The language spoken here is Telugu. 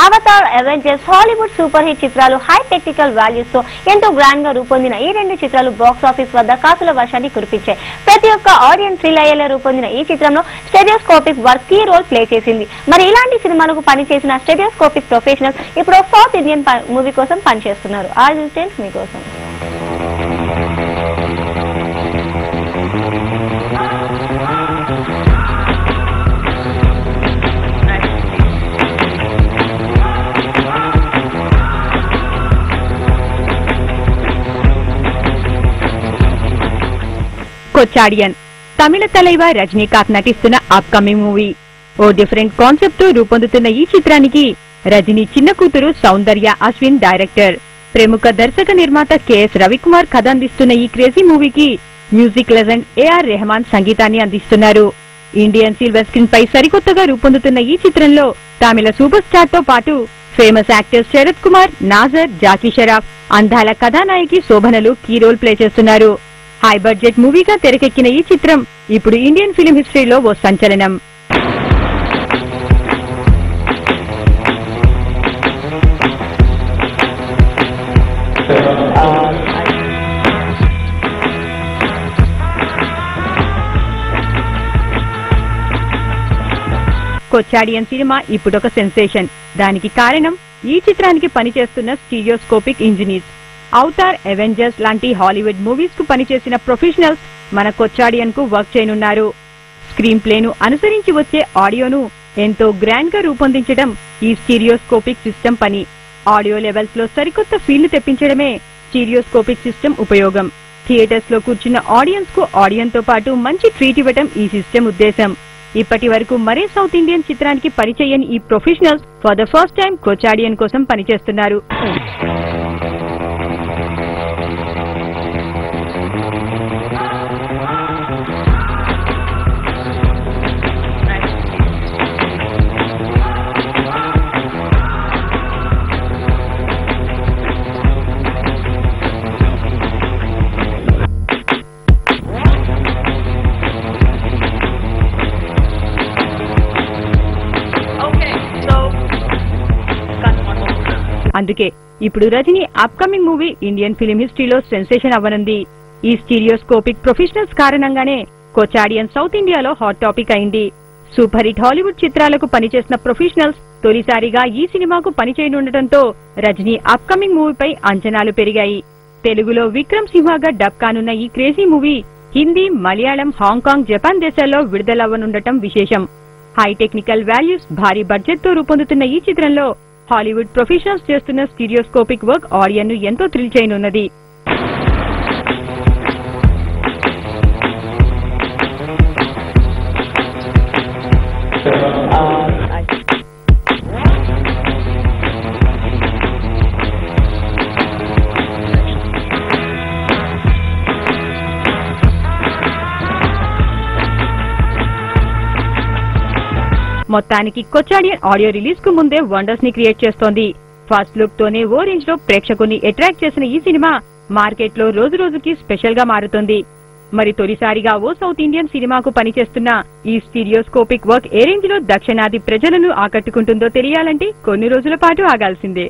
Avatar, Avengers Hollywood super hit చిత్రాలు హై టెక్నికల్ వాల్యూస్ తో ఎంతో గ్రాండ్ గా రూపొందిన ఈ రెండు చిత్రాలు బాక్స్ ఆఫీస్ వద్ద కాసుల వర్షాన్ని కురిపించాయి. ప్రతి ఒక్క ఆడియన్స్ థ్రిల్ అయ్యేలా రూపొందిన ఈ చిత్రంలో స్టెరియోస్కోపిక్ వర్క్ కీ రోల్ ప్లే చేసింది. మరి ఇలాంటి సినిమాలకు పనిచేసిన స్టెరియోస్కోపిక్ ప్రొఫెషనల్స్ ఇప్పుడు సౌత్ ఇండియన్ మూవీ కోసం పనిచేస్తున్నారు. ఆ డీటెయిల్స్ మీకోసం. కొచ్చాడియన్ తమిళ తలైవ రజనీకాంత్ నటిస్తున్న అప్కమింగ్ మూవీ. ఓ డిఫరెంట్ కాన్సెప్ట్ తో రూపొందుతున్న ఈ చిత్రానికి రజనీ చిన్న కూతురు సౌందర్య అశ్విన్ డైరెక్టర్. ప్రముఖ దర్శక నిర్మాత కెఎస్ రవికుమార్ కథ అందిస్తున్న ఈ క్రేజీ మూవీకి మ్యూజిక్ లెజెండ్ ఏఆర్ రెహమాన్ సంగీతాన్ని అందిస్తున్నారు. ఇండియన్ సిల్వర్ స్క్రీన్ పై సరికొత్తగా రూపొందుతున్న ఈ చిత్రంలో తమిళ సూపర్ స్టార్ తో పాటు ఫేమస్ యాక్టర్స్ శరత్ కుమార్, నాజర్, జాకీ షరాఫ్, అందాల కథానాయకి శోభనలు కీ రోల్ ప్లే చేస్తున్నారు. హై బడ్జెట్ మూవీగా తెరకెక్కిన ఈ చిత్రం ఇప్పుడు ఇండియన్ ఫిలిం హిస్టరీలో ఓ సంచలనం. కొచ్చాడియన్ సినిమా ఇప్పుడొక సెన్సేషన్. దానికి కారణం ఈ చిత్రానికి పనిచేస్తున్న స్టీరియోస్కోపిక్ ఇంజనీర్స్. అవతార్, అవెంజర్స్ లాంటి హాలీవుడ్ మూవీస్ కు పనిచేసిన ప్రొఫెషనల్స్ మన కొచ్చాడియన్ కు వర్క్ చేయనున్నారు. స్క్రీన్ ప్లేను అనుసరించి వచ్చే ఆడియోను ఎంతో గ్రాండ్ గా రూపొందించడం ఈ స్టీరియోస్కోపిక్ సిస్టమ్ పని. ఆడియో లెవెల్స్ లో సరికొత్త ఫీల్ తెప్పించడమే స్టీరియోస్కోపిక్ సిస్టమ్ ఉపయోగం. థియేటర్స్ లో కూర్చున్న ఆడియన్స్ కు ఆడియన్ తో పాటు మంచి ట్రీట్ ఇవ్వడం ఈ సిస్టమ్ ఉద్దేశం. ఇప్పటి వరకు మరే సౌత్ ఇండియన్ చిత్రానికి పనిచేయని ఈ professionals for the first time Kochadaiiyaan కోసం పనిచేస్తున్నారు. అందుకే ఇప్పుడు Rajini upcoming movie Indian film హిస్టరీలో సెన్సేషన్ అవ్వనుంది. ఈ స్టీరియోస్కోపిక్ ప్రొఫెషనల్స్ కారణంగానే కొచ్చాడియన్ సౌత్ ఇండియాలో హాట్ టాపిక్ అయింది. సూపర్ హిట్ హాలీవుడ్ చిత్రాలకు పనిచేసిన ప్రొఫెషనల్స్ తొలిసారిగా ఈ సినిమాకు పనిచేయనుండటంతో రజనీ అప్కమింగ్ మూవీపై అంచనాలు పెరిగాయి. తెలుగులో విక్రమ్ సింహగా డబ్ కానున్న ఈ crazy movie Hindi, Malayalam, Hong Kong, Japan దేశాల్లో విడుదలవ్వనుండటం విశేషం. హై టెక్నికల్ వాల్యూస్, భారీ బడ్జెట్ తో రూపొందుతున్న ఈ చిత్రంలో హాలీవుడ్ ప్రొఫెషనల్స్ చేస్తున్న స్టీరియోస్కోపిక్ వర్క్ ఆడియన్ ను ఎంతో థ్రిల్ చేయనున్నది. మొత్తానికి కొచ్చాడియన్ ఆడియో రిలీజ్ కు ముందే వండర్స్ ని క్రియేట్ చేస్తోంది. ఫస్ట్ లుక్ తోనే ఓ రేంజ్ లో ప్రేక్షకుల్ని అట్రాక్ట్ చేసిన ఈ సినిమా మార్కెట్ లో రోజు రోజుకి స్పెషల్ గా మారుతోంది. మరి తొలిసారిగా ఓ సౌత్ ఇండియన్ సినిమాకు పనిచేస్తున్న ఈ స్టీరియోస్కోపిక్ వర్క్ ఏ రేంజ్ లో దక్షిణాది ప్రజలను ఆకట్టుకుంటుందో తెలియాలంటే కొన్ని రోజుల పాటు ఆగాల్సిందే.